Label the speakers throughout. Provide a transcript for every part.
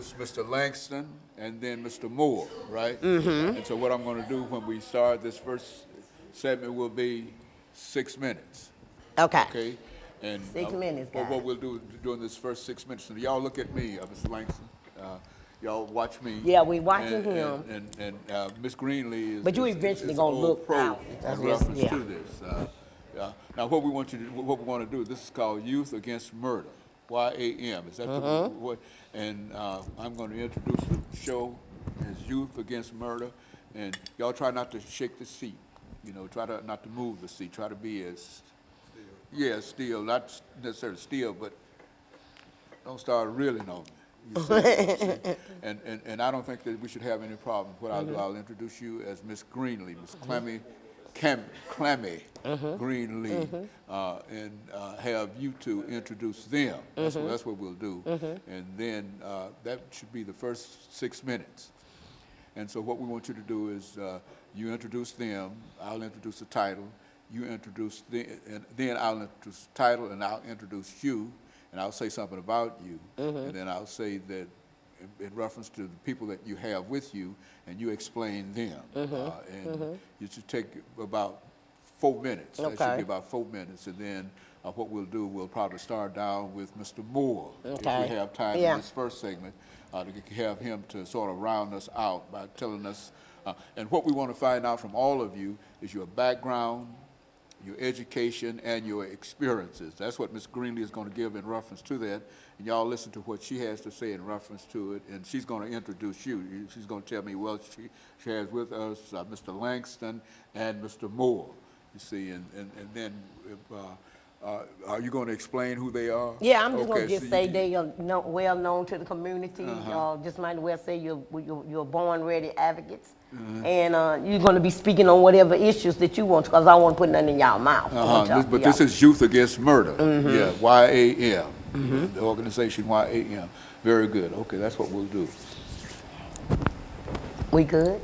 Speaker 1: introduce Mr. Langston and then Mr. Moore, right? Mm-hmm. And so what I'm going to do when we start this first segment will be 6 minutes.
Speaker 2: Okay.
Speaker 1: Okay. And
Speaker 2: 6 minutes, guys.
Speaker 1: what we'll do during this first 6 minutes, and y'all look at me, Mr. Langston. Y'all watch me.
Speaker 2: Yeah, we watching him.
Speaker 1: And Miss Greenlee is.
Speaker 2: But you eventually gonna look out.
Speaker 1: In reference to this. Now, what we want to do. This is called Youth Against Murder. YAM. Is that what? And I'm going to introduce the show as Youth Against Murder, and y'all try not to shake the seat. You know, try not to move the seat. Try to be as still, not necessarily still, but don't start reeling on me. You see? And I don't think that we should have any problem. What I'll do, I'll introduce you as Miss Greenlee, Miss Clammy Greenlee, and have you two introduce them. That's what we'll do. And then that should be the first 6 minutes. And so what we want you to do is you introduce them, I'll introduce the title, you introduce them, and then I'll introduce the title, and I'll introduce you, and I'll say something about you, and then I'll say that in reference to the people that you have with you, and you explain them. And you should take about 4 minutes.
Speaker 2: Okay.
Speaker 1: That should be about 4 minutes, and then what we'll do, we'll probably start down with Mr. Moore.
Speaker 2: Okay.
Speaker 1: If we have time in this first segment, to have him to sort of round us out by telling us, and what we want to find out from all of you is your background, your education, and your experiences. That's what Ms. Greenlee is going to give in reference to that. And y'all listen to what she has to say in reference to it, and she's going to introduce you. She's going to tell me, well, she has with us Mr. Langston and Mr. Moore, you see, and then are you going to explain who they are?
Speaker 2: Yeah, I'm just going to just say they are well known to the community. Just might as well say you're born-ready advocates. And you're going to be speaking on whatever issues that you want, because I don't want to put nothing in y'all mouth.
Speaker 1: But this is Youth Against Murder. Yeah, YAM. The organization YAM. Very good. Okay, that's what we'll do.
Speaker 2: We good?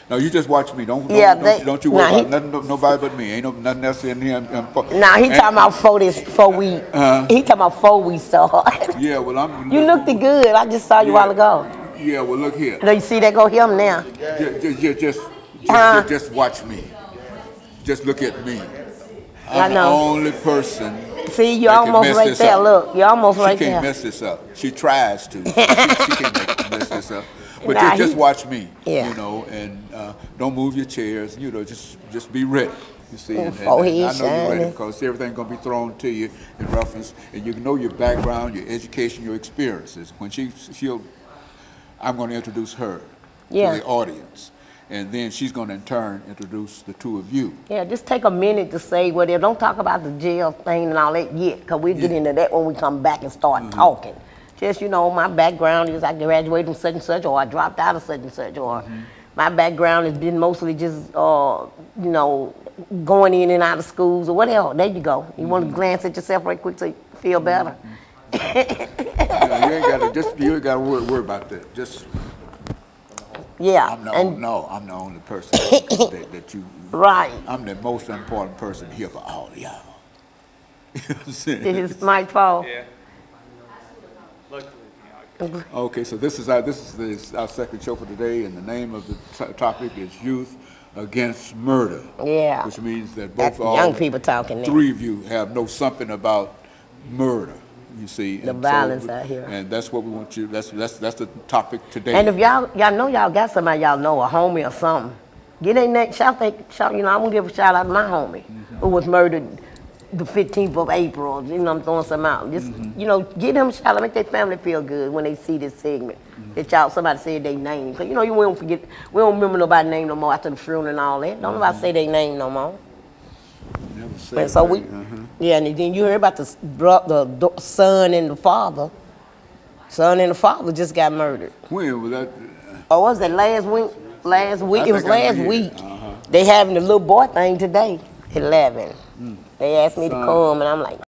Speaker 1: No, you just watch me. Don't you worry about nothing, nobody but me. Ain't nothing else in here.
Speaker 2: Nah, he talking about before we he talking about before we start.
Speaker 1: Yeah, well,
Speaker 2: you looked good. I just saw you a while ago.
Speaker 1: Yeah, well, look here.
Speaker 2: Do you see that? Go him now.
Speaker 1: Just watch me. Just look at me. I'm the only person.
Speaker 2: See, you're almost right there. Look, you're almost right there.
Speaker 1: She can't mess this up. She tries to. She can't mess this up. But just watch me, you know, and don't move your chairs. You know, just be ready. You see, and I know you're ready because everything's gonna be thrown to you in reference, and you know your background, your education, your experiences. When I'm going to introduce her to the audience, and then she's going to in turn introduce the two of you. Yeah, just take a minute to say whatever. Don't talk about the jail thing and all that yet, because we'll get into that when we come back and start talking. Just, you know, my background is I graduated from such and such, or I dropped out of such and such, or my background has been mostly just, you know, going in and out of schools or whatever. There you go. You want to glance at yourself right quick so you feel better. You ain't got to worry about that. Just I'm the only person that you. Right. I'm the most important person here for all of y'all. Did his mic fall? Yeah. Okay, so this is our second show for today, and the name of the topic is Youth Against Murder. Yeah. Which means that both young people talking. Three of you know something about murder. You see, the violence out here, and that's what we want you. That's the topic today. And if y'all know y'all got somebody y'all know, a homie or something, get in that shout. You know, I'm gonna give a shout out to my homie who was murdered the 15th of April. You know, I'm throwing some out. Just you know, get them a shout out, make their family feel good when they see this segment. That somebody said their name, cause you know we don't forget, we don't remember nobody's name no more after the funeral and all that. Don't nobody say their name no more. And so yeah, and then you heard about the son and the father. Son and the father just got murdered. When was that? Oh, was that last week? Last week? It was last week. They having the little boy thing today, 11. They asked me to come, and I'm like,